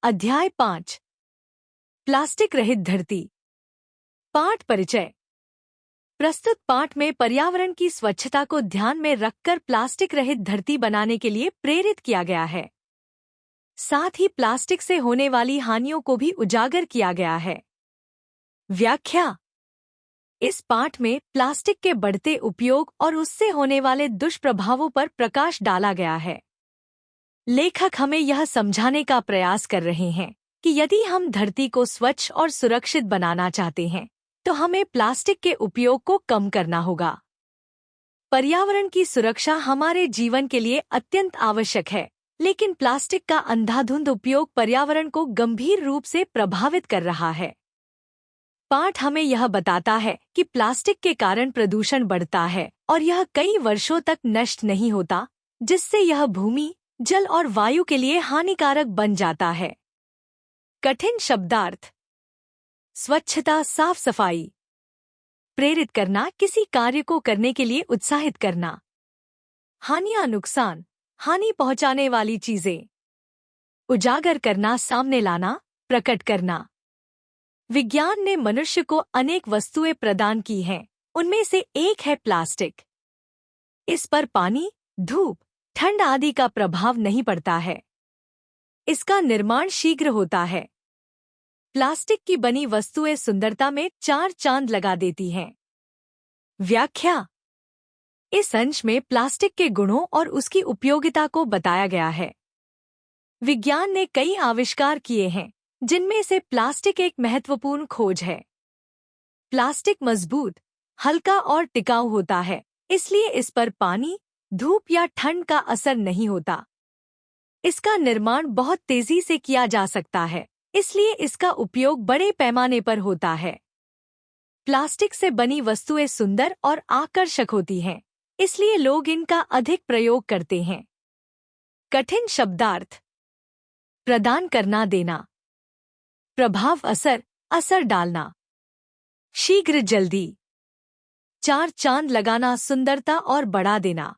अध्याय 5 प्लास्टिक रहित धरती। पाठ परिचय। प्रस्तुत पाठ में पर्यावरण की स्वच्छता को ध्यान में रखकर प्लास्टिक रहित धरती बनाने के लिए प्रेरित किया गया है। साथ ही प्लास्टिक से होने वाली हानियों को भी उजागर किया गया है। व्याख्या। इस पाठ में प्लास्टिक के बढ़ते उपयोग और उससे होने वाले दुष्प्रभावों पर प्रकाश डाला गया है। लेखक हमें यह समझाने का प्रयास कर रहे हैं कि यदि हम धरती को स्वच्छ और सुरक्षित बनाना चाहते हैं तो हमें प्लास्टिक के उपयोग को कम करना होगा। पर्यावरण की सुरक्षा हमारे जीवन के लिए अत्यंत आवश्यक है, लेकिन प्लास्टिक का अंधाधुंध उपयोग पर्यावरण को गंभीर रूप से प्रभावित कर रहा है। पाठ हमें यह बताता है कि प्लास्टिक के कारण प्रदूषण बढ़ता है और यह कई वर्षों तक नष्ट नहीं होता, जिससे यह भूमि, जल और वायु के लिए हानिकारक बन जाता है। कठिन शब्दार्थ। स्वच्छता, साफ सफाई। प्रेरित करना, किसी कार्य को करने के लिए उत्साहित करना। हानियां, नुकसान, हानि पहुंचाने वाली चीजें। उजागर करना, सामने लाना, प्रकट करना। विज्ञान ने मनुष्य को अनेक वस्तुएं प्रदान की हैं, उनमें से एक है प्लास्टिक। इस पर पानी, धूप, ठंड आदि का प्रभाव नहीं पड़ता है। इसका निर्माण शीघ्र होता है। प्लास्टिक की बनी वस्तुएं सुंदरता में चार चांद लगा देती हैं। व्याख्या। इस अंश में प्लास्टिक के गुणों और उसकी उपयोगिता को बताया गया है। विज्ञान ने कई आविष्कार किए हैं, जिनमें से प्लास्टिक एक महत्वपूर्ण खोज है। प्लास्टिक मजबूत, हल्का और टिकाऊ होता है, इसलिए इस पर पानी, धूप या ठंड का असर नहीं होता। इसका निर्माण बहुत तेजी से किया जा सकता है, इसलिए इसका उपयोग बड़े पैमाने पर होता है। प्लास्टिक से बनी वस्तुएं सुंदर और आकर्षक होती हैं, इसलिए लोग इनका अधिक प्रयोग करते हैं। कठिन शब्दार्थ। प्रदान करना, देना। प्रभाव, असर, असर डालना। शीघ्र, जल्दी। चार चांद लगाना, सुंदरता और बढ़ा देना।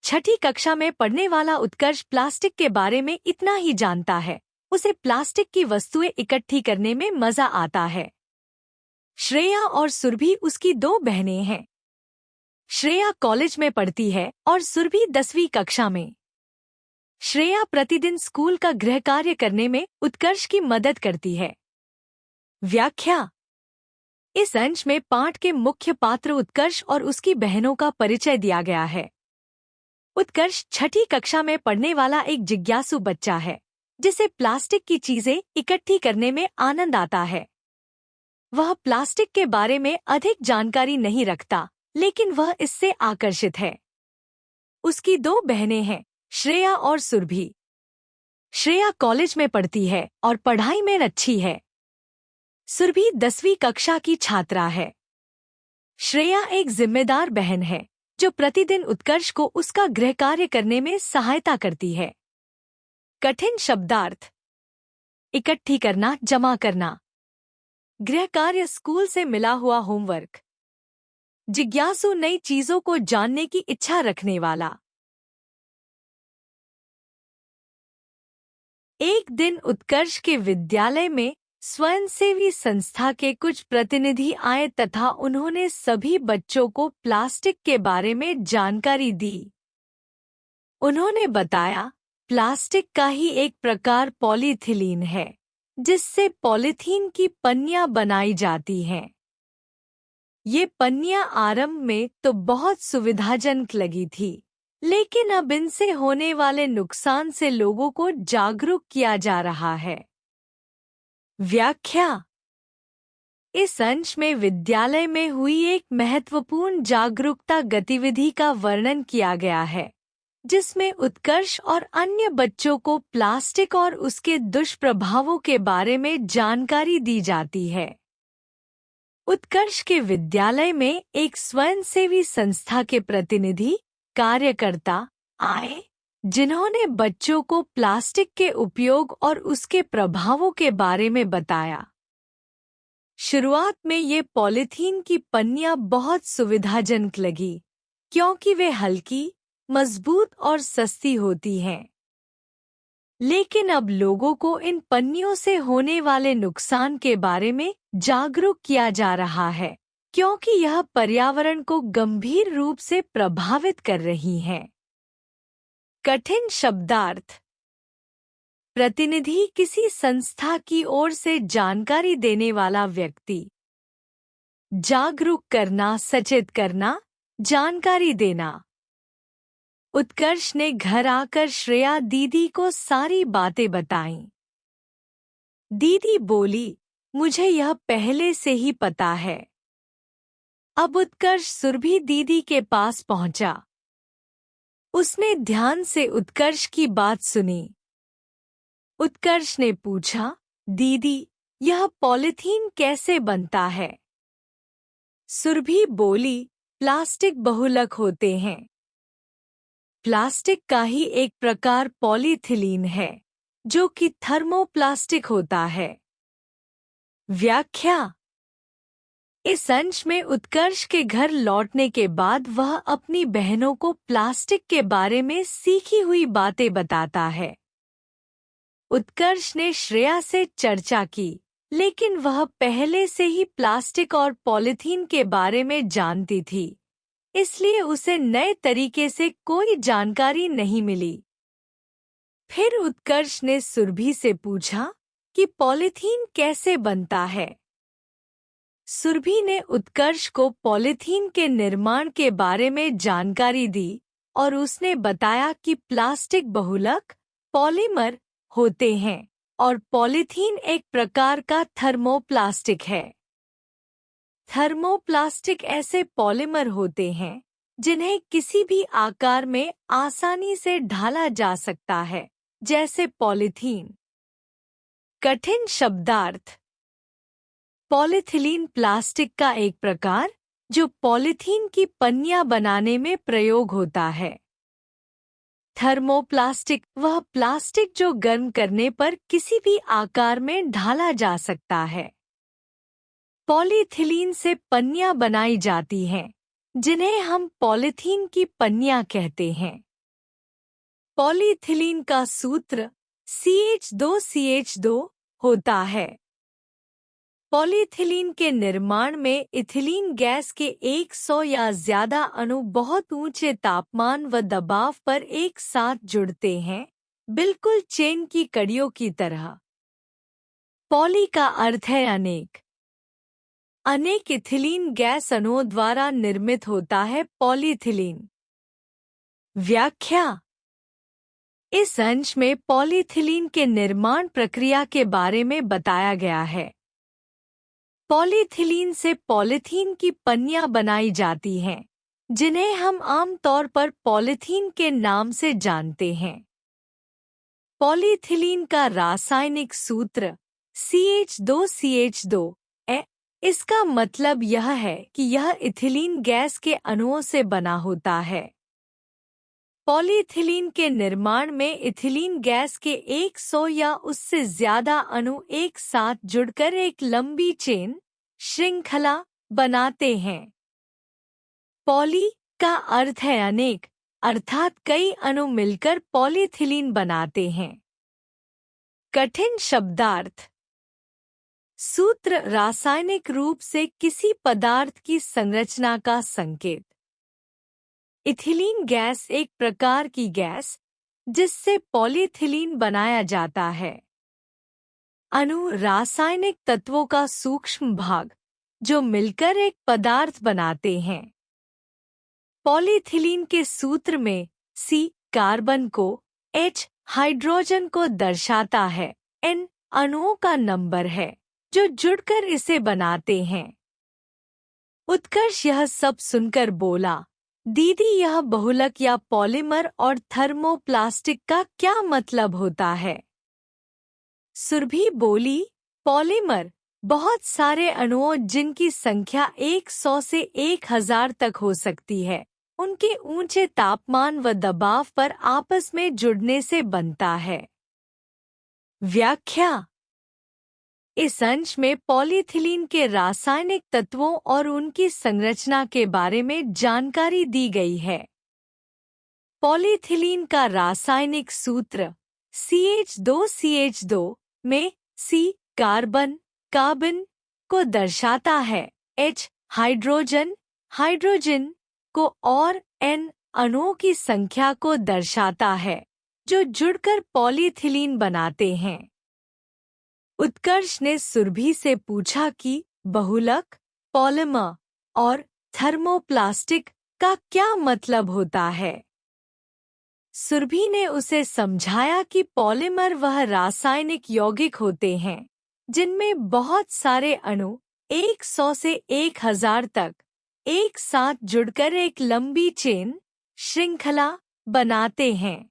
छठी कक्षा में पढ़ने वाला उत्कर्ष प्लास्टिक के बारे में इतना ही जानता है। उसे प्लास्टिक की वस्तुएं इकट्ठी करने में मजा आता है। श्रेया और सुरभि उसकी दो बहनें हैं। श्रेया कॉलेज में पढ़ती है और सुरभि 10वीं कक्षा में। श्रेया प्रतिदिन स्कूल का गृह कार्य करने में उत्कर्ष की मदद करती है। व्याख्या। इस अंश में पाठ के मुख्य पात्र उत्कर्ष और उसकी बहनों का परिचय दिया गया है। उत्कर्ष छठी कक्षा में पढ़ने वाला एक जिज्ञासु बच्चा है, जिसे प्लास्टिक की चीजें इकट्ठी करने में आनंद आता है। वह प्लास्टिक के बारे में अधिक जानकारी नहीं रखता, लेकिन वह इससे आकर्षित है। उसकी दो बहनें हैं, श्रेया और सुरभि। श्रेया कॉलेज में पढ़ती है और पढ़ाई में अच्छी है। सुरभि 10वीं कक्षा की छात्रा है। श्रेया एक जिम्मेदार बहन है, जो प्रतिदिन उत्कर्ष को उसका गृह कार्य करने में सहायता करती है। कठिन शब्दार्थ। इकट्ठी करना, जमा करना। गृह कार्य, स्कूल से मिला हुआ होमवर्क। जिज्ञासु, नई चीजों को जानने की इच्छा रखने वाला। एक दिन उत्कर्ष के विद्यालय में स्वयंसेवी संस्था के कुछ प्रतिनिधि आए तथा उन्होंने सभी बच्चों को प्लास्टिक के बारे में जानकारी दी। उन्होंने बताया, प्लास्टिक का ही एक प्रकार पॉलीथिलीन है, जिससे पॉलीथीन की पन्नियां बनाई जाती हैं। ये पन्नियां आरंभ में तो बहुत सुविधाजनक लगी थी, लेकिन अब इनसे होने वाले नुकसान से लोगों को जागरूक किया जा रहा है। व्याख्या। इस अंश में विद्यालय में हुई एक महत्वपूर्ण जागरूकता गतिविधि का वर्णन किया गया है, जिसमें उत्कर्ष और अन्य बच्चों को प्लास्टिक और उसके दुष्प्रभावों के बारे में जानकारी दी जाती है। उत्कर्ष के विद्यालय में एक स्वयंसेवी संस्था के प्रतिनिधि, कार्यकर्ता आए, जिन्होंने बच्चों को प्लास्टिक के उपयोग और उसके प्रभावों के बारे में बताया। शुरुआत में ये पॉलीथीन की पन्नियां बहुत सुविधाजनक लगी, क्योंकि वे हल्की, मजबूत और सस्ती होती हैं। लेकिन अब लोगों को इन पन्नियों से होने वाले नुकसान के बारे में जागरूक किया जा रहा है, क्योंकि यह पर्यावरण को गंभीर रूप से प्रभावित कर रही हैं। कठिन शब्दार्थ। प्रतिनिधि किसी संस्था की ओर से जानकारी देने वाला व्यक्ति। जागरूक करना, सचेत करना, जानकारी देना। उत्कर्ष ने घर आकर श्रेया दीदी को सारी बातें बताईं। दीदी बोली, मुझे यह पहले से ही पता है। अब उत्कर्ष सुरभि दीदी के पास पहुंचा। उसने ध्यान से उत्कर्ष की बात सुनी। उत्कर्ष ने पूछा, दीदी, यह पॉलीथीन कैसे बनता है? सुरभि बोली, प्लास्टिक बहुलक होते हैं। प्लास्टिक का ही एक प्रकार पॉलीथिलीन है, जो कि थर्मोप्लास्टिक होता है। व्याख्या। इस अंश में उत्कर्ष के घर लौटने के बाद वह अपनी बहनों को प्लास्टिक के बारे में सीखी हुई बातें बताता है। उत्कर्ष ने श्रेया से चर्चा की, लेकिन वह पहले से ही प्लास्टिक और पॉलीथीन के बारे में जानती थी, इसलिए उसे नए तरीके से कोई जानकारी नहीं मिली। फिर उत्कर्ष ने सुरभि से पूछा कि पॉलीथीन कैसे बनता है। सुरभि ने उत्कर्ष को पॉलीथीन के निर्माण के बारे में जानकारी दी और उसने बताया कि प्लास्टिक बहुलक पॉलीमर होते हैं और पॉलीथीन एक प्रकार का थर्मोप्लास्टिक है। थर्मोप्लास्टिक ऐसे पॉलीमर होते हैं जिन्हें किसी भी आकार में आसानी से ढाला जा सकता है, जैसे पॉलीथीन। कठिन शब्दार्थ। पॉलीथिलीन प्लास्टिक का एक प्रकार जो पॉलीथीन की पन्नियां बनाने में प्रयोग होता है। थर्मोप्लास्टिक वह प्लास्टिक जो गर्म करने पर किसी भी आकार में ढाला जा सकता है। पॉलीथिलीन से पन्नियां बनाई जाती हैं, जिन्हें हम पॉलीथीन की पन्नियां कहते हैं। पॉलीथिलीन का सूत्र CH2CH2 होता है। पॉलीथिलीन के निर्माण में इथिलीन गैस के 100 या ज्यादा अणु बहुत ऊंचे तापमान व दबाव पर एक साथ जुड़ते हैं, बिल्कुल चेन की कड़ियों की तरह। पॉली का अर्थ है अनेक। अनेक इथिलीन गैस अणुओं द्वारा निर्मित होता है पॉलीथिलीन। व्याख्या। इस अंश में पॉलीथिलीन के निर्माण प्रक्रिया के बारे में बताया गया है। पॉलीथिलीन से पॉलीथीन की पन्नियां बनाई जाती हैं, जिन्हें हम आमतौर पर पॉलीथीन के नाम से जानते हैं। पॉलीथिलीन का रासायनिक सूत्र CH2CH2 है। इसका मतलब यह है कि यह इथिलीन गैस के अणुओं से बना होता है। पॉलीथिलीन के निर्माण में इथिलीन गैस के 100 या उससे ज्यादा अणु एक साथ जुड़कर एक लंबी चेन श्रृंखला बनाते हैं। पॉली का अर्थ है अनेक, अर्थात कई अणु मिलकर पॉलीथिलीन बनाते हैं। कठिन शब्दार्थ। सूत्र रासायनिक रूप से किसी पदार्थ की संरचना का संकेत। इथिलीन गैस एक प्रकार की गैस जिससे पॉलीथिलीन बनाया जाता है। अणु रासायनिक तत्वों का सूक्ष्म भाग जो मिलकर एक पदार्थ बनाते हैं। पॉलीथिलीन के सूत्र में C कार्बन को, H हाइड्रोजन को दर्शाता है, N अणुओं का नंबर है जो जुड़कर इसे बनाते हैं। उत्कर्ष यह सब सुनकर बोला, दीदी, यह बहुलक या पॉलीमर और थर्मोप्लास्टिक का क्या मतलब होता है? सुरभि बोली, पॉलीमर बहुत सारे अणुओं जिनकी संख्या 100 से 1000 तक हो सकती है, उनके ऊंचे तापमान व दबाव पर आपस में जुड़ने से बनता है। व्याख्या। इस अंश में पॉलीथिलीन के रासायनिक तत्वों और उनकी संरचना के बारे में जानकारी दी गई है। पॉलीथिलीन का रासायनिक सूत्र CH2 में C कार्बन को दर्शाता है, H हाइड्रोजन को और N अणुओं की संख्या को दर्शाता है जो जुड़कर पॉलीथिलीन बनाते हैं। उत्कर्ष ने सुरभि से पूछा कि बहुलक, पॉलीमर और थर्मोप्लास्टिक का क्या मतलब होता है। सुरभि ने उसे समझाया कि पॉलीमर वह रासायनिक यौगिक होते हैं जिनमें बहुत सारे अणु 100 से 1000 तक एक साथ जुड़कर एक लंबी चेन श्रृंखला बनाते हैं।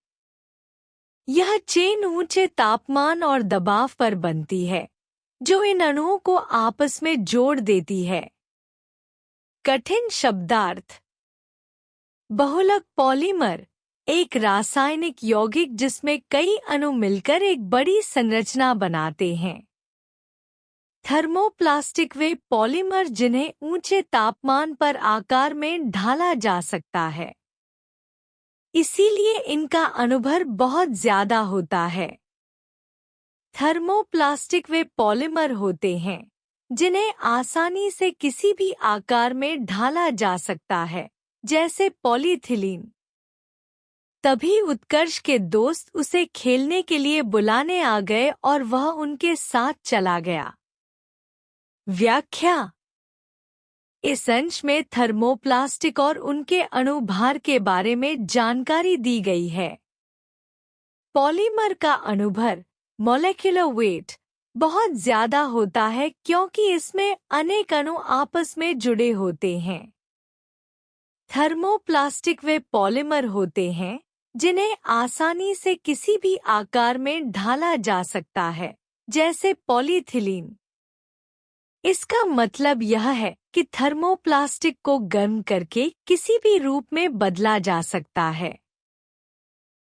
यह चेन ऊंचे तापमान और दबाव पर बनती है जो इन अणुओं को आपस में जोड़ देती है। कठिन शब्दार्थ। बहुलक पॉलीमर एक रासायनिक यौगिक जिसमें कई अणु मिलकर एक बड़ी संरचना बनाते हैं। थर्मोप्लास्टिक वे पॉलीमर जिन्हें ऊंचे तापमान पर आकार में ढाला जा सकता है, इसीलिए इनका अणुभर बहुत ज्यादा होता है। थर्मोप्लास्टिक वे पॉलीमर होते हैं जिन्हें आसानी से किसी भी आकार में ढाला जा सकता है, जैसे पॉलीथिलीन। तभी उत्कर्ष के दोस्त उसे खेलने के लिए बुलाने आ गए और वह उनके साथ चला गया। व्याख्या। इस अंश में थर्मोप्लास्टिक और उनके अणुभार के बारे में जानकारी दी गई है। पॉलीमर का अणुभर मॉलिक्यूलर वेट बहुत ज्यादा होता है क्योंकि इसमें अनेक अणु आपस में जुड़े होते हैं। थर्मोप्लास्टिक वे पॉलीमर होते हैं जिन्हें आसानी से किसी भी आकार में ढाला जा सकता है, जैसे पॉलीथिलीन। इसका मतलब यह है कि थर्मोप्लास्टिक को गर्म करके किसी भी रूप में बदला जा सकता है।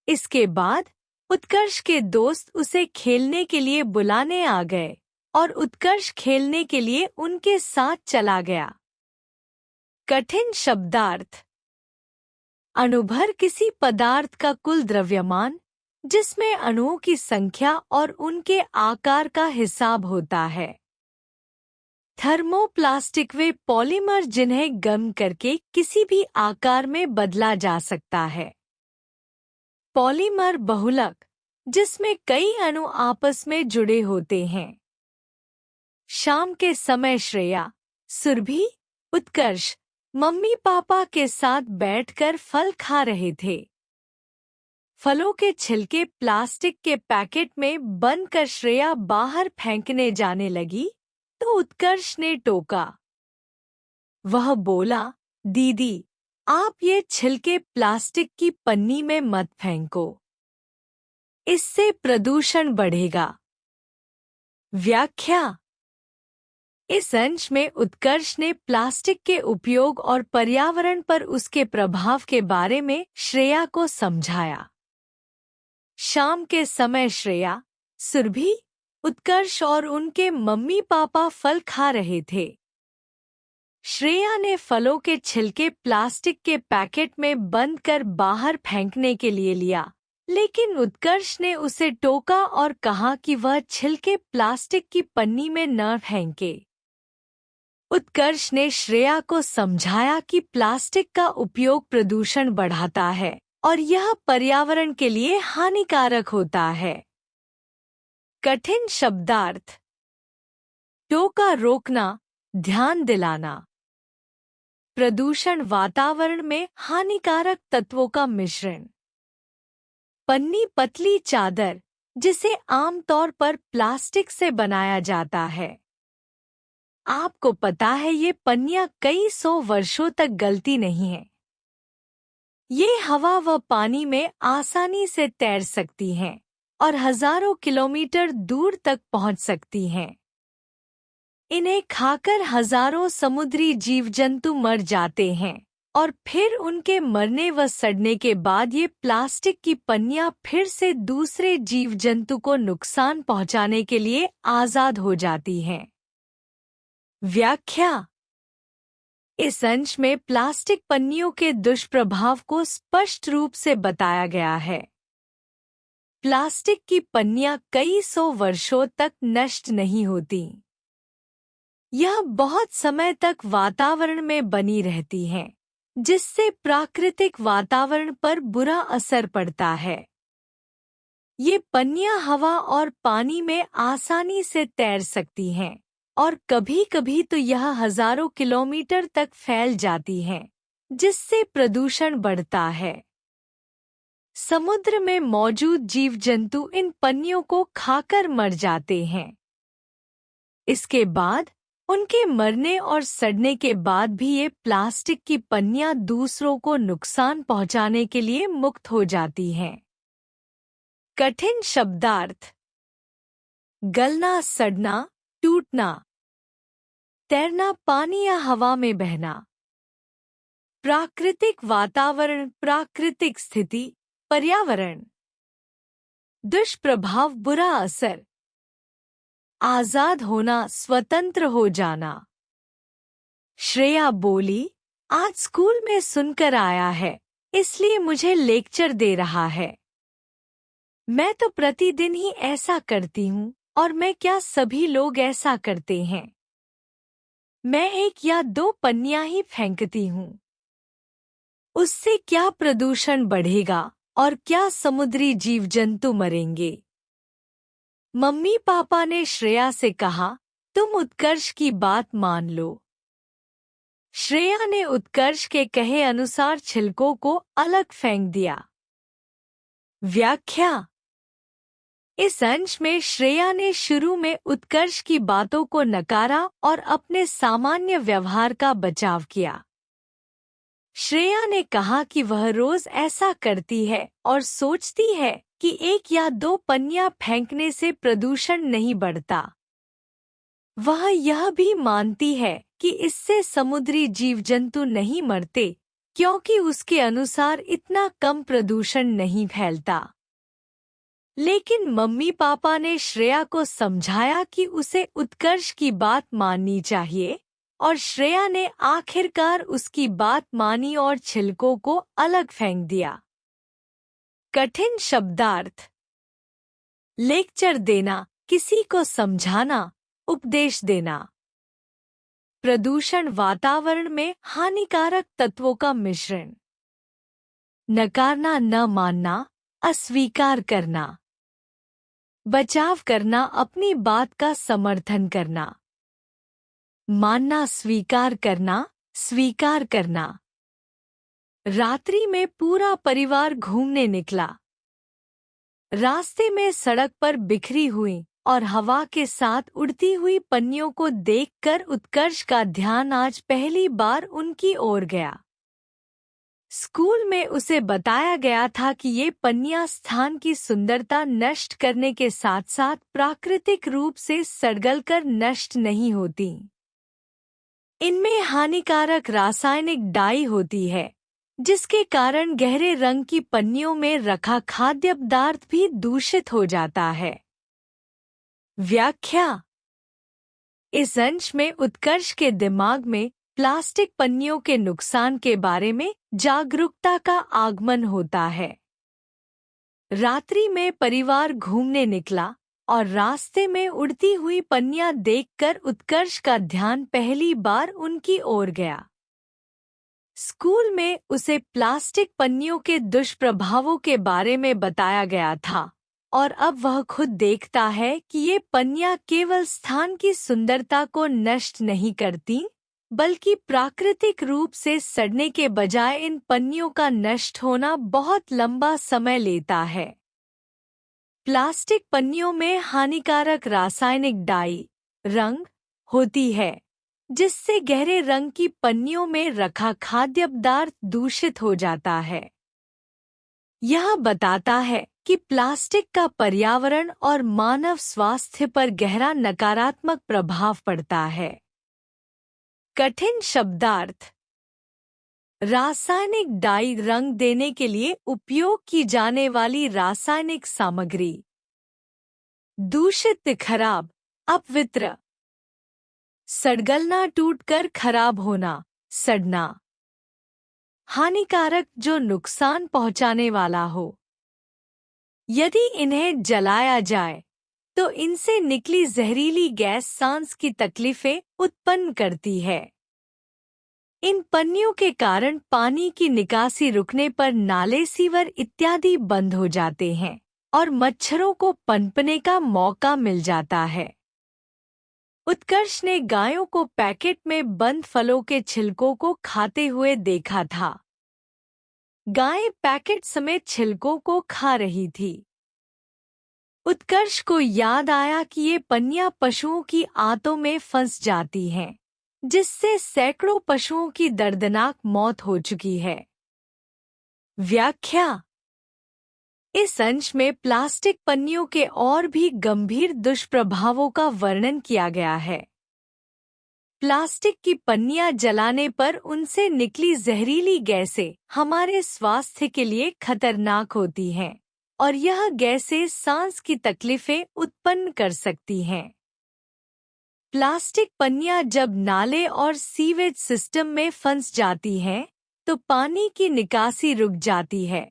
इसके बाद उत्कर्ष के दोस्त उसे खेलने के लिए बुलाने आ गए और उत्कर्ष खेलने के लिए उनके साथ चला गया। कठिन शब्दार्थ। अणुभर किसी पदार्थ का कुल द्रव्यमान जिसमें अणुओं की संख्या और उनके आकार का हिसाब होता है। थर्मोप्लास्टिक वे पॉलीमर जिन्हें गर्म करके किसी भी आकार में बदला जा सकता है। पॉलीमर बहुलक जिसमें कई अणु आपस में जुड़े होते हैं। शाम के समय श्रेया, सुरभि, उत्कर्ष मम्मी पापा के साथ बैठकर फल खा रहे थे। फलों के छिलके प्लास्टिक के पैकेट में बंद कर श्रेया बाहर फेंकने जाने लगी तो उत्कर्ष ने टोका। वह बोला, दीदी, आप ये छिलके प्लास्टिक की पन्नी में मत फेंको, इससे प्रदूषण बढ़ेगा। व्याख्या। इस अंश में उत्कर्ष ने प्लास्टिक के उपयोग और पर्यावरण पर उसके प्रभाव के बारे में श्रेया को समझाया। शाम के समय श्रेया, सुरभि, उत्कर्ष और उनके मम्मी पापा फल खा रहे थे। श्रेया ने फलों के छिलके प्लास्टिक के पैकेट में बंद कर बाहर फेंकने के लिए लिया, लेकिन उत्कर्ष ने उसे टोका और कहा कि वह छिलके प्लास्टिक की पन्नी में न फेंके। उत्कर्ष ने श्रेया को समझाया कि प्लास्टिक का उपयोग प्रदूषण बढ़ाता है और यह पर्यावरण के लिए हानिकारक होता है। कठिन शब्दार्थ। टोका रोकना, ध्यान दिलाना। प्रदूषण वातावरण में हानिकारक तत्वों का मिश्रण। पन्नी पतली चादर जिसे आमतौर पर प्लास्टिक से बनाया जाता है। आपको पता है ये पन्नियां कई 100 वर्षों तक गलती नहीं है। ये हवा व पानी में आसानी से तैर सकती हैं और हजारों किलोमीटर दूर तक पहुंच सकती हैं। इन्हें खाकर हजारों समुद्री जीव जंतु मर जाते हैं और फिर उनके मरने व सड़ने के बाद ये प्लास्टिक की पन्नियां फिर से दूसरे जीव जंतु को नुकसान पहुंचाने के लिए आजाद हो जाती हैं। व्याख्या। इस अंश में प्लास्टिक पन्नियों के दुष्प्रभाव को स्पष्ट रूप से बताया गया है। प्लास्टिक की पन्नियां कई सौ वर्षों तक नष्ट नहीं होती। यह बहुत समय तक वातावरण में बनी रहती हैं, जिससे प्राकृतिक वातावरण पर बुरा असर पड़ता है। ये पन्नियां हवा और पानी में आसानी से तैर सकती हैं और कभी-कभी तो यह हजारों किलोमीटर तक फैल जाती हैं, जिससे प्रदूषण बढ़ता है। समुद्र में मौजूद जीव जंतु इन पन्नियों को खाकर मर जाते हैं। इसके बाद उनके मरने और सड़ने के बाद भी ये प्लास्टिक की पन्नियां दूसरों को नुकसान पहुंचाने के लिए मुक्त हो जाती हैं। कठिन शब्दार्थ: गलना, सड़ना, टूटना, तैरना, पानी या हवा में बहना। प्राकृतिक वातावरण, प्राकृतिक स्थिति, पर्यावरण। दुष्प्रभाव, बुरा असर, आजाद होना, स्वतंत्र हो जाना। श्रेया बोली, आज स्कूल में सुनकर आया है, इसलिए मुझे लेक्चर दे रहा है। मैं तो प्रतिदिन ही ऐसा करती हूँ, और मैं क्या सभी लोग ऐसा करते हैं? मैं एक या दो पन्नियां ही फेंकती हूँ। उससे क्या प्रदूषण बढ़ेगा और क्या समुद्री जीव जंतु मरेंगे? मम्मी पापा ने श्रेया से कहा, तुम उत्कर्ष की बात मान लो। श्रेया ने उत्कर्ष के कहे अनुसार छिलकों को अलग फेंक दिया। व्याख्या: इस अंश में श्रेया ने शुरू में उत्कर्ष की बातों को नकारा और अपने सामान्य व्यवहार का बचाव किया। श्रेया ने कहा कि वह रोज ऐसा करती है और सोचती है कि एक या दो पन्नियां फेंकने से प्रदूषण नहीं बढ़ता। वह यह भी मानती है कि इससे समुद्री जीव जंतु नहीं मरते, क्योंकि उसके अनुसार इतना कम प्रदूषण नहीं फैलता। लेकिन मम्मी पापा ने श्रेया को समझाया कि उसे उत्कर्ष की बात माननी चाहिए, और श्रेया ने आखिरकार उसकी बात मानी और छिलकों को अलग फेंक दिया। कठिन शब्दार्थ: लेक्चर देना, किसी को समझाना, उपदेश देना। प्रदूषण, वातावरण में हानिकारक तत्वों का मिश्रण। नकारना, न मानना, अस्वीकार करना। बचाव करना, अपनी बात का समर्थन करना। मानना, स्वीकार करना, स्वीकार करना। रात्रि में पूरा परिवार घूमने निकला। रास्ते में सड़क पर बिखरी हुई और हवा के साथ उड़ती हुई पन्नियों को देखकर उत्कर्ष का ध्यान आज पहली बार उनकी ओर गया। स्कूल में उसे बताया गया था कि ये पन्नियां स्थान की सुंदरता नष्ट करने के साथ साथ प्राकृतिक रूप से सड़गलकर नष्ट नहीं होती। इनमें हानिकारक रासायनिक डाई होती है, जिसके कारण गहरे रंग की पन्नियों में रखा खाद्य पदार्थ भी दूषित हो जाता है। व्याख्या: इस अंश में उत्कर्ष के दिमाग में प्लास्टिक पन्नियों के नुकसान के बारे में जागरूकता का आगमन होता है। रात्रि में परिवार घूमने निकला और रास्ते में उड़ती हुई पन्नियां देखकर उत्कर्ष का ध्यान पहली बार उनकी ओर गया। स्कूल में उसे प्लास्टिक पन्नियों के दुष्प्रभावों के बारे में बताया गया था, और अब वह खुद देखता है कि ये पन्नियां केवल स्थान की सुंदरता को नष्ट नहीं करती, बल्कि प्राकृतिक रूप से सड़ने के बजाय इन पन्नियों का नष्ट होना बहुत लंबा समय लेता है। प्लास्टिक पन्नियों में हानिकारक रासायनिक डाई, रंग होती है, जिससे गहरे रंग की पन्नियों में रखा खाद्य पदार्थ दूषित हो जाता है। यह बताता है कि प्लास्टिक का पर्यावरण और मानव स्वास्थ्य पर गहरा नकारात्मक प्रभाव पड़ता है। कठिन शब्दार्थ: रासायनिक डाई, रंग देने के लिए उपयोग की जाने वाली रासायनिक सामग्री। दूषित, खराब, अपवित्र। सड़गलना, टूटकर खराब होना, सड़ना। हानिकारक, जो नुकसान पहुंचाने वाला हो। यदि इन्हें जलाया जाए तो इनसे निकली जहरीली गैस सांस की तकलीफें उत्पन्न करती है। इन पन्नियों के कारण पानी की निकासी रुकने पर नाले, सीवर इत्यादि बंद हो जाते हैं और मच्छरों को पनपने का मौका मिल जाता है। उत्कर्ष ने गायों को पैकेट में बंद फलों के छिलकों को खाते हुए देखा था। गायें पैकेट समेत छिलकों को खा रही थी। उत्कर्ष को याद आया कि ये पन्नियां पशुओं की आंतों में फंस जाती हैं, जिससे सैकड़ों पशुओं की दर्दनाक मौत हो चुकी है। व्याख्या: इस अंश में प्लास्टिक पन्नियों के और भी गंभीर दुष्प्रभावों का वर्णन किया गया है। प्लास्टिक की पन्नियां जलाने पर उनसे निकली जहरीली गैसें हमारे स्वास्थ्य के लिए खतरनाक होती हैं और यह गैसें सांस की तकलीफें उत्पन्न कर सकती हैं। प्लास्टिक पन्नियां जब नाले और सीवेज सिस्टम में फंस जाती हैं, तो पानी की निकासी रुक जाती है,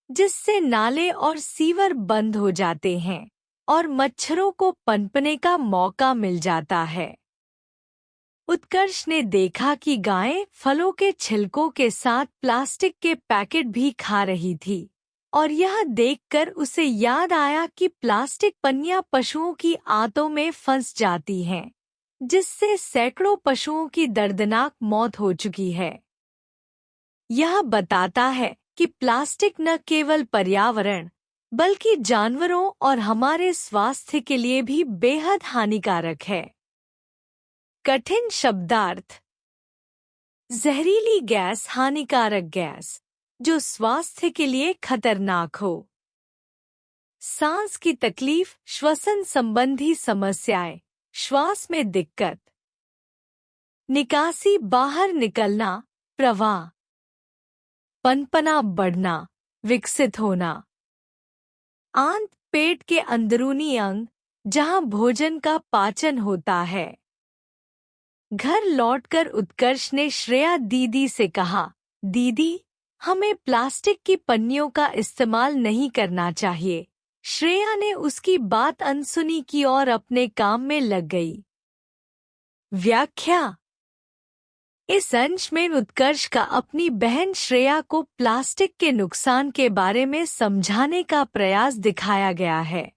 जिससे नाले और सीवर बंद हो जाते हैं और मच्छरों को पनपने का मौका मिल जाता है। उत्कर्ष ने देखा कि गायें फलों के छिलकों के साथ प्लास्टिक के पैकेट भी खा रही थी और यह देखकर उसे याद आया कि प्लास्टिक पन्नियां पशुओं की आंतों में फंस जाती हैं, जिससे सैकड़ों पशुओं की दर्दनाक मौत हो चुकी है। यह बताता है कि प्लास्टिक न केवल पर्यावरण बल्कि जानवरों और हमारे स्वास्थ्य के लिए भी बेहद हानिकारक है। कठिन शब्दार्थ: जहरीली गैस, हानिकारक गैस जो स्वास्थ्य के लिए खतरनाक हो। सांस की तकलीफ, श्वसन संबंधी समस्याएं, श्वास में दिक्कत। निकासी, बाहर निकलना, प्रवाह। पनपना, बढ़ना, विकसित होना। आंत, पेट के अंदरूनी अंग जहां भोजन का पाचन होता है। घर लौटकर उत्कर्ष ने श्रेया दीदी से कहा, दीदी, हमें प्लास्टिक की पन्नियों का इस्तेमाल नहीं करना चाहिए। श्रेया ने उसकी बात अनसुनी की और अपने काम में लग गई। व्याख्या: इस अंश में उत्कर्ष का अपनी बहन श्रेया को प्लास्टिक के नुकसान के बारे में समझाने का प्रयास दिखाया गया है।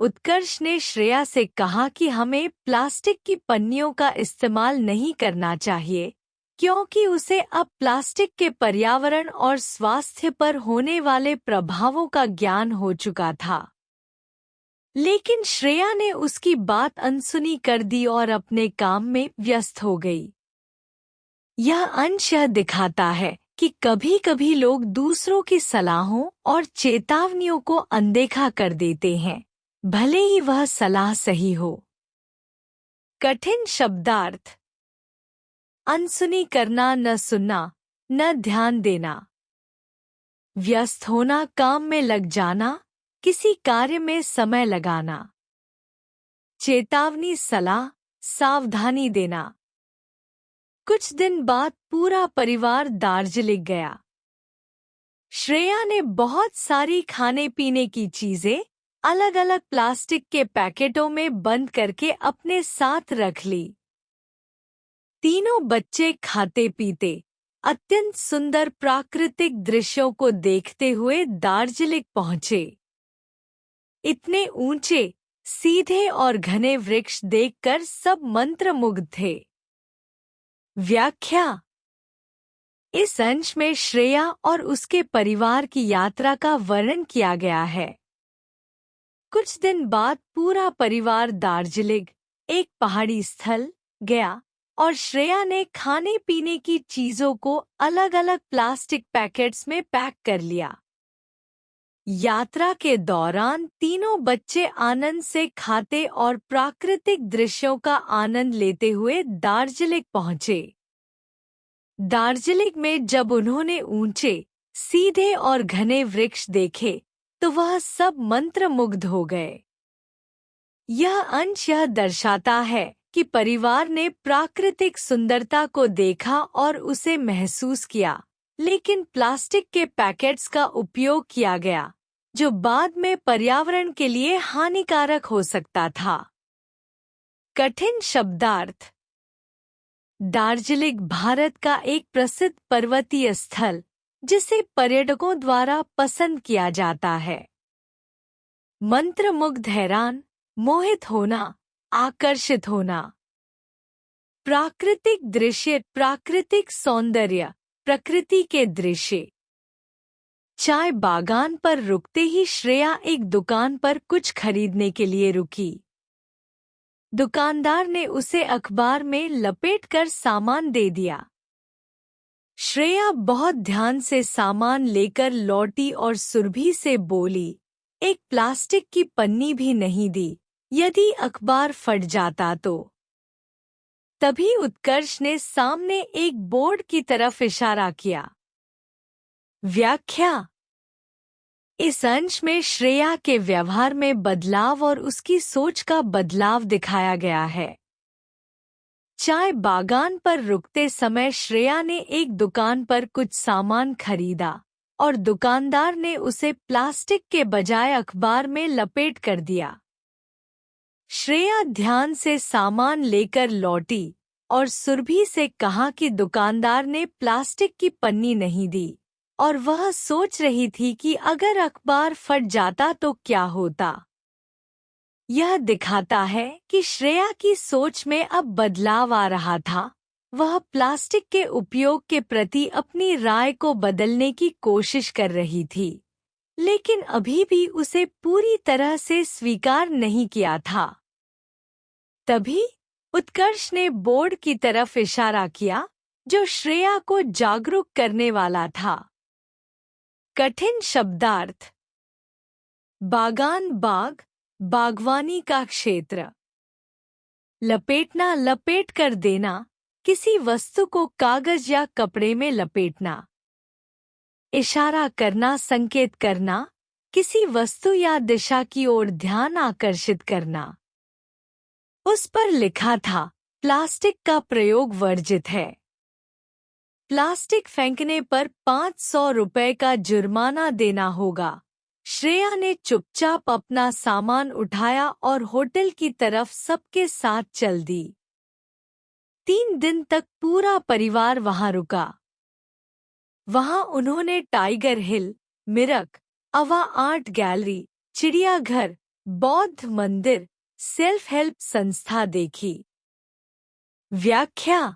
उत्कर्ष ने श्रेया से कहा कि हमें प्लास्टिक की पन्नियों का इस्तेमाल नहीं करना चाहिए, क्योंकि उसे अब प्लास्टिक के पर्यावरण और स्वास्थ्य पर होने वाले प्रभावों का ज्ञान हो चुका था। लेकिन श्रेया ने उसकी बात अनसुनी कर दी और अपने काम में व्यस्त हो गई। यह अंश यह दिखाता है कि कभी-कभी लोग दूसरों की सलाहों और चेतावनियों को अनदेखा कर देते हैं, भले ही वह सलाह सही हो। कठिन शब्दार्थ: अनसुनी करना, न सुनना, न ध्यान देना। व्यस्त होना, काम में लग जाना, किसी कार्य में समय लगाना। चेतावनी, सलाह, सावधानी देना। कुछ दिन बाद पूरा परिवार दार्जिलिंग गया। श्रेया ने बहुत सारी खाने पीने की चीजें अलग अलग प्लास्टिक के पैकेटों में बंद करके अपने साथ रख ली। तीनों बच्चे खाते पीते अत्यंत सुंदर प्राकृतिक दृश्यों को देखते हुए दार्जिलिंग पहुंचे। इतने ऊंचे, सीधे और घने वृक्ष देखकर सब मंत्रमुग्ध थे। व्याख्या: इस अंश में श्रेया और उसके परिवार की यात्रा का वर्णन किया गया है। कुछ दिन बाद पूरा परिवार दार्जिलिंग, एक पहाड़ी स्थल, गया और श्रेया ने खाने पीने की चीजों को अलग अलग प्लास्टिक पैकेट्स में पैक कर लिया। यात्रा के दौरान तीनों बच्चे आनंद से खाते और प्राकृतिक दृश्यों का आनंद लेते हुए दार्जिलिंग पहुंचे। दार्जिलिंग में जब उन्होंने ऊंचे, सीधे और घने वृक्ष देखे तो वह सब मंत्रमुग्ध हो गए। यह अंश यह दर्शाता है कि परिवार ने प्राकृतिक सुंदरता को देखा और उसे महसूस किया, लेकिन प्लास्टिक के पैकेट्स का उपयोग किया गया, जो बाद में पर्यावरण के लिए हानिकारक हो सकता था। कठिन शब्दार्थ। दार्जिलिंग भारत का एक प्रसिद्ध पर्वतीय स्थल जिसे पर्यटकों द्वारा पसंद किया जाता है। मंत्रमुग्ध, हैरान, मोहित होना, आकर्षित होना। प्राकृतिक दृश्य, प्राकृतिक सौंदर्य, प्रकृति के दृश्य। चाय बागान पर रुकते ही श्रेया एक दुकान पर कुछ खरीदने के लिए रुकी। दुकानदार ने उसे अखबार में लपेटकर सामान दे दिया। श्रेया बहुत ध्यान से सामान लेकर लौटी और सुरभि से बोली, एक प्लास्टिक की पन्नी भी नहीं दी, यदि अखबार फट जाता तो। तभी उत्कर्ष ने सामने एक बोर्ड की तरफ इशारा किया। व्याख्या। इस अंश में श्रेया के व्यवहार में बदलाव और उसकी सोच का बदलाव दिखाया गया है। चाय बागान पर रुकते समय श्रेया ने एक दुकान पर कुछ सामान खरीदा और दुकानदार ने उसे प्लास्टिक के बजाय अखबार में लपेट कर दिया। श्रेया ध्यान से सामान लेकर लौटी और सुरभि से कहा कि दुकानदार ने प्लास्टिक की पन्नी नहीं दी और वह सोच रही थी कि अगर अखबार फट जाता तो क्या होता। यह दिखाता है कि श्रेया की सोच में अब बदलाव आ रहा था। वह प्लास्टिक के उपयोग के प्रति अपनी राय को बदलने की कोशिश कर रही थी, लेकिन अभी भी उसे पूरी तरह से स्वीकार नहीं किया था। तभी उत्कर्ष ने बोर्ड की तरफ इशारा किया, जो श्रेया को जागरूक करने वाला था। कठिन शब्दार्थ। बागान, बाग, बागवानी का क्षेत्र। लपेटना, लपेट कर देना, किसी वस्तु को कागज या कपड़े में लपेटना। इशारा करना, संकेत करना, किसी वस्तु या दिशा की ओर ध्यान आकर्षित करना। उस पर लिखा था, प्लास्टिक का प्रयोग वर्जित है। प्लास्टिक फेंकने पर 500 रुपए का जुर्माना देना होगा। श्रेया ने चुपचाप अपना सामान उठाया और होटल की तरफ सबके साथ चल दी। 3 दिन तक पूरा परिवार वहां रुका। वहां उन्होंने टाइगर हिल, मिरक, अवा आर्ट गैलरी, चिड़ियाघर, बौद्ध मंदिर, सेल्फ हेल्प संस्था देखी। व्याख्या।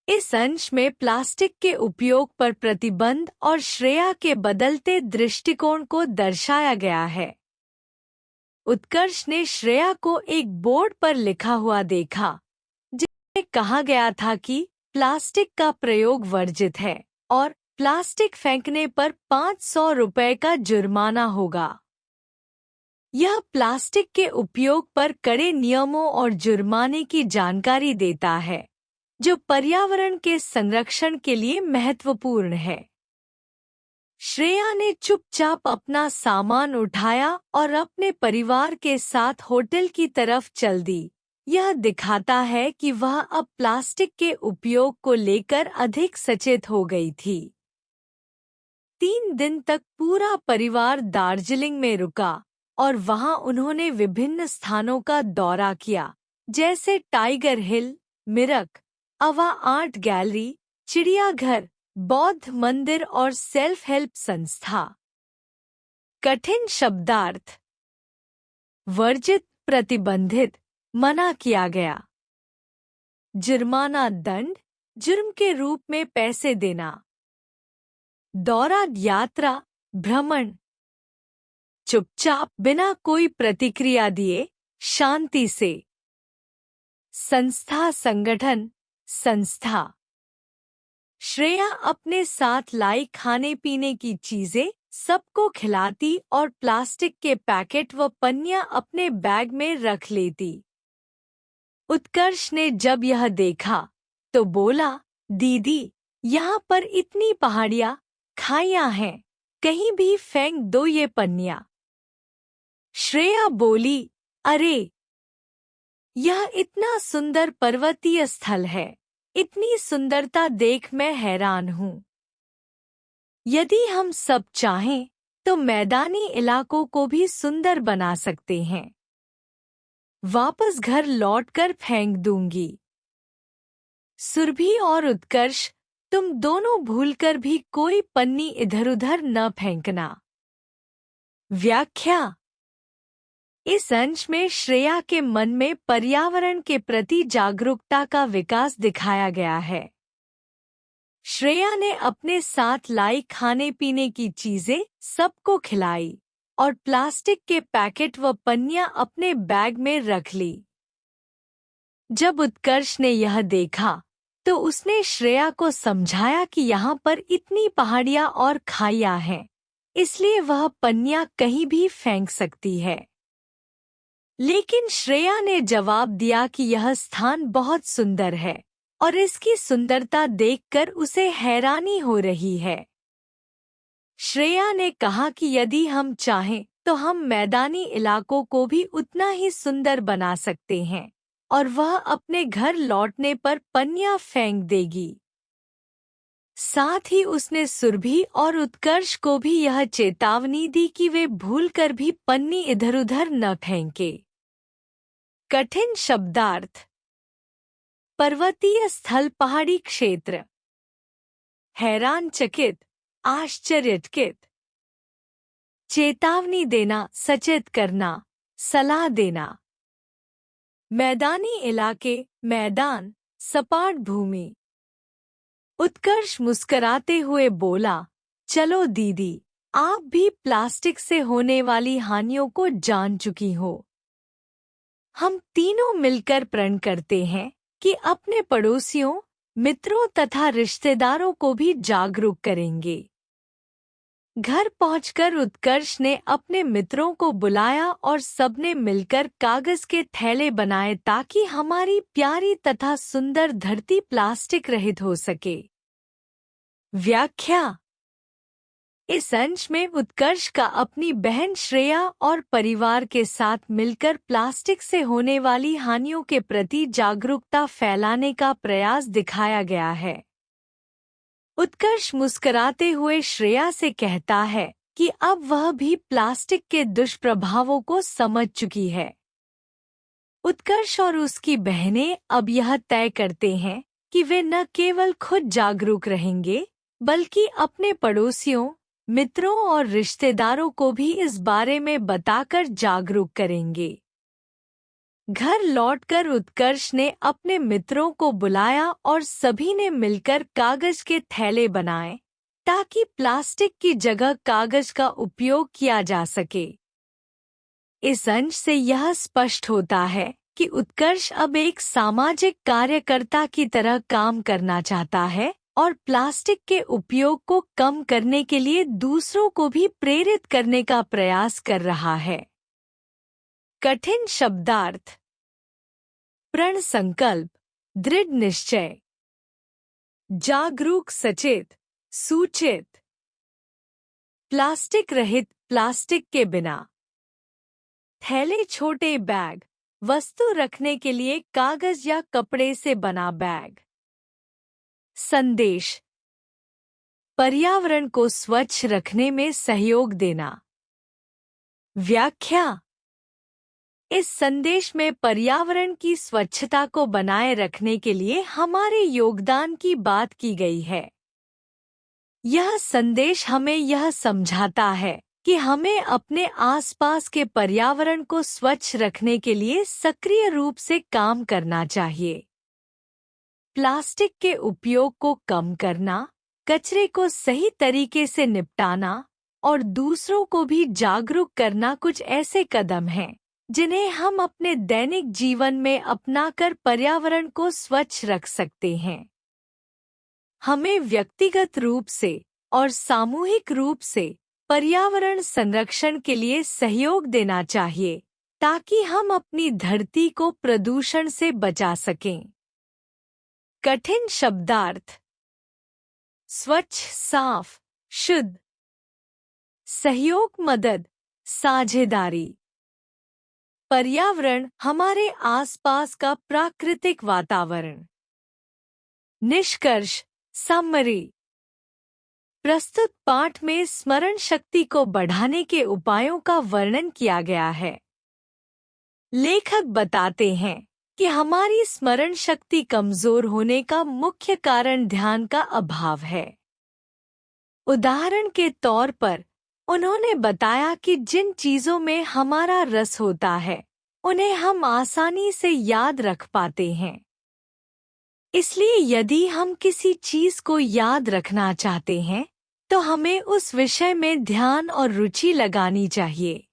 इस अंश में प्लास्टिक के उपयोग पर प्रतिबंध और श्रेया के बदलते दृष्टिकोण को दर्शाया गया है। उत्कर्ष ने श्रेया को एक बोर्ड पर लिखा हुआ देखा, जिसमें कहा गया था कि प्लास्टिक का प्रयोग वर्जित है और प्लास्टिक फेंकने पर 500 रुपए का जुर्माना होगा। यह प्लास्टिक के उपयोग पर कड़े नियमों और जुर्माने की जानकारी देता है, जो पर्यावरण के संरक्षण के लिए महत्वपूर्ण है। श्रेया ने चुपचाप अपना सामान उठाया और अपने परिवार के साथ होटल की तरफ चल दी। यह दिखाता है कि वह अब प्लास्टिक के उपयोग को लेकर अधिक सचेत हो गई थी। 3 दिन तक पूरा परिवार दार्जिलिंग में रुका और वहां उन्होंने विभिन्न स्थानों का दौरा किया, जैसे टाइगर हिल, मिरक, अवा आर्ट गैलरी, चिड़ियाघर, बौद्ध मंदिर और सेल्फ हेल्प संस्था। कठिन शब्दार्थ। वर्जित, प्रतिबंधित, मना किया गया। जुर्माना, दंड, जुर्म के रूप में पैसे देना। दौरा, यात्रा, भ्रमण। चुपचाप, बिना कोई प्रतिक्रिया दिए, शांति से। संस्था, संगठन, संस्था। श्रेया अपने साथ लाई खाने पीने की चीजें सबको खिलाती और प्लास्टिक के पैकेट व पन्नियां अपने बैग में रख लेती। उत्कर्ष ने जब यह देखा तो बोला, दीदी, यहाँ पर इतनी पहाड़ियाँ, खाइयाँ हैं, कहीं भी फेंक दो ये पन्नियां। श्रेया बोली, अरे, यह इतना सुंदर पर्वतीय स्थल है, इतनी सुंदरता देख मैं हैरान हूँ। यदि हम सब चाहें तो मैदानी इलाकों को भी सुंदर बना सकते हैं। वापस घर लौटकर फेंक दूंगी। सुरभि और उत्कर्ष, तुम दोनों भूलकर भी कोई पन्नी इधर-उधर न फेंकना। व्याख्या। इस अंश में श्रेया के मन में पर्यावरण के प्रति जागरूकता का विकास दिखाया गया है। श्रेया ने अपने साथ लाई खाने पीने की चीजें सबको खिलाई और प्लास्टिक के पैकेट व पन्नियां अपने बैग में रख ली। जब उत्कर्ष ने यह देखा तो उसने श्रेया को समझाया कि यहाँ पर इतनी पहाड़ियाँ और खाइयाँ हैं, इसलिए वह पन्नियां कहीं भी फेंक सकती है। लेकिन श्रेया ने जवाब दिया कि यह स्थान बहुत सुंदर है और इसकी सुंदरता देखकर उसे हैरानी हो रही है। श्रेया ने कहा कि यदि हम चाहें तो हम मैदानी इलाकों को भी उतना ही सुंदर बना सकते हैं और वह अपने घर लौटने पर पन्नियां फेंक देगी। साथ ही उसने सुरभि और उत्कर्ष को भी यह चेतावनी दी कि वे भूलकर भी पन्नी इधर-उधर न फेंके। कठिन शब्दार्थ। पर्वतीय स्थल, पहाड़ी क्षेत्र। हैरानचकित, आश्चर्यचकित। चेतावनी देना, सचेत करना, सलाह देना। मैदानी इलाके, मैदान, सपाट भूमि। उत्कर्ष मुस्कराते हुए बोला, चलो दीदी, आप भी प्लास्टिक से होने वाली हानियों को जान चुकी हो। हम तीनों मिलकर प्रण करते हैं कि अपने पड़ोसियों, मित्रों तथा रिश्तेदारों को भी जागरूक करेंगे। घर पहुंचकर उत्कर्ष ने अपने मित्रों को बुलाया और सबने मिलकर कागज के थैले बनाए ताकि हमारी प्यारी तथा सुंदर धरती प्लास्टिक रहित हो सके। व्याख्या। इस अंश में उत्कर्ष का अपनी बहन श्रेया और परिवार के साथ मिलकर प्लास्टिक से होने वाली हानियों के प्रति जागरूकता फैलाने का प्रयास दिखाया गया है। उत्कर्ष मुस्कुराते हुए श्रेया से कहता है कि अब वह भी प्लास्टिक के दुष्प्रभावों को समझ चुकी है। उत्कर्ष और उसकी बहनें अब यह तय करते हैं कि वे न केवल खुद जागरूक रहेंगे, बल्कि अपने पड़ोसियों, मित्रों और रिश्तेदारों को भी इस बारे में बताकर जागरूक करेंगे। घर लौटकर उत्कर्ष ने अपने मित्रों को बुलाया और सभी ने मिलकर कागज के थैले बनाए ताकि प्लास्टिक की जगह कागज का उपयोग किया जा सके। इस अंश से यह स्पष्ट होता है कि उत्कर्ष अब एक सामाजिक कार्यकर्ता की तरह काम करना चाहता है और प्लास्टिक के उपयोग को कम करने के लिए दूसरों को भी प्रेरित करने का प्रयास कर रहा है। कठिन शब्दार्थ। प्रण संकल्प, दृढ़ निश्चय। जागरूक, सचेत, सूचित। प्लास्टिक रहित, प्लास्टिक के बिना। थैले, छोटे बैग, वस्तु रखने के लिए कागज या कपड़े से बना बैग। संदेश। पर्यावरण को स्वच्छ रखने में सहयोग देना। व्याख्या। इस संदेश में पर्यावरण की स्वच्छता को बनाए रखने के लिए हमारे योगदान की बात की गई है। यह संदेश हमें यह समझाता है कि हमें अपने आसपास के पर्यावरण को स्वच्छ रखने के लिए सक्रिय रूप से काम करना चाहिए। प्लास्टिक के उपयोग को कम करना, कचरे को सही तरीके से निपटाना और दूसरों को भी जागरूक करना कुछ ऐसे कदम हैं जिन्हें हम अपने दैनिक जीवन में अपनाकर पर्यावरण को स्वच्छ रख सकते हैं। हमें व्यक्तिगत रूप से और सामूहिक रूप से पर्यावरण संरक्षण के लिए सहयोग देना चाहिए ताकि हम अपनी धरती को प्रदूषण से बचा सकें। कठिन शब्दार्थ। स्वच्छ, साफ, शुद्ध। सहयोग, मदद, साझेदारी। पर्यावरण हमारे आसपास का प्राकृतिक वातावरण। निष्कर्ष, समरी। प्रस्तुत पाठ में स्मरण शक्ति को बढ़ाने के उपायों का वर्णन किया गया है। लेखक बताते हैं कि हमारी स्मरण शक्ति कमजोर होने का मुख्य कारण ध्यान का अभाव है। उदाहरण के तौर पर उन्होंने बताया कि जिन चीजों में हमारा रस होता है उन्हें हम आसानी से याद रख पाते हैं। इसलिए यदि हम किसी चीज को याद रखना चाहते हैं तो हमें उस विषय में ध्यान और रुचि लगानी चाहिए।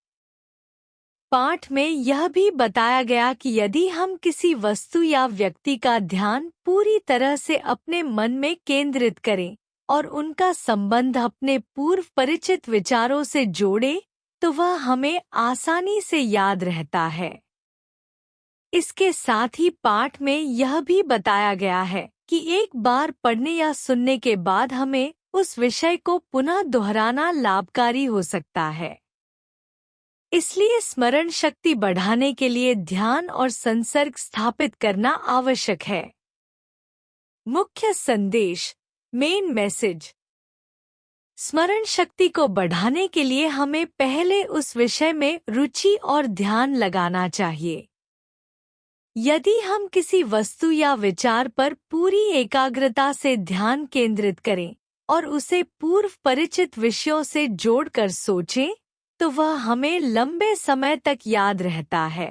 पाठ में यह भी बताया गया कि यदि हम किसी वस्तु या व्यक्ति का ध्यान पूरी तरह से अपने मन में केंद्रित करें और उनका संबंध अपने पूर्व परिचित विचारों से जोड़ें तो वह हमें आसानी से याद रहता है। इसके साथ ही पाठ में यह भी बताया गया है कि एक बार पढ़ने या सुनने के बाद हमें उस विषय को पुनः दोहराना लाभकारी हो सकता है। इसलिए स्मरण शक्ति बढ़ाने के लिए ध्यान और संसर्ग स्थापित करना आवश्यक है। मुख्य संदेश, मेन मैसेज। स्मरण शक्ति को बढ़ाने के लिए हमें पहले उस विषय में रुचि और ध्यान लगाना चाहिए। यदि हम किसी वस्तु या विचार पर पूरी एकाग्रता से ध्यान केंद्रित करें और उसे पूर्व परिचित विषयों से जोड़कर सोचें, तो वह हमें लंबे समय तक याद रहता है।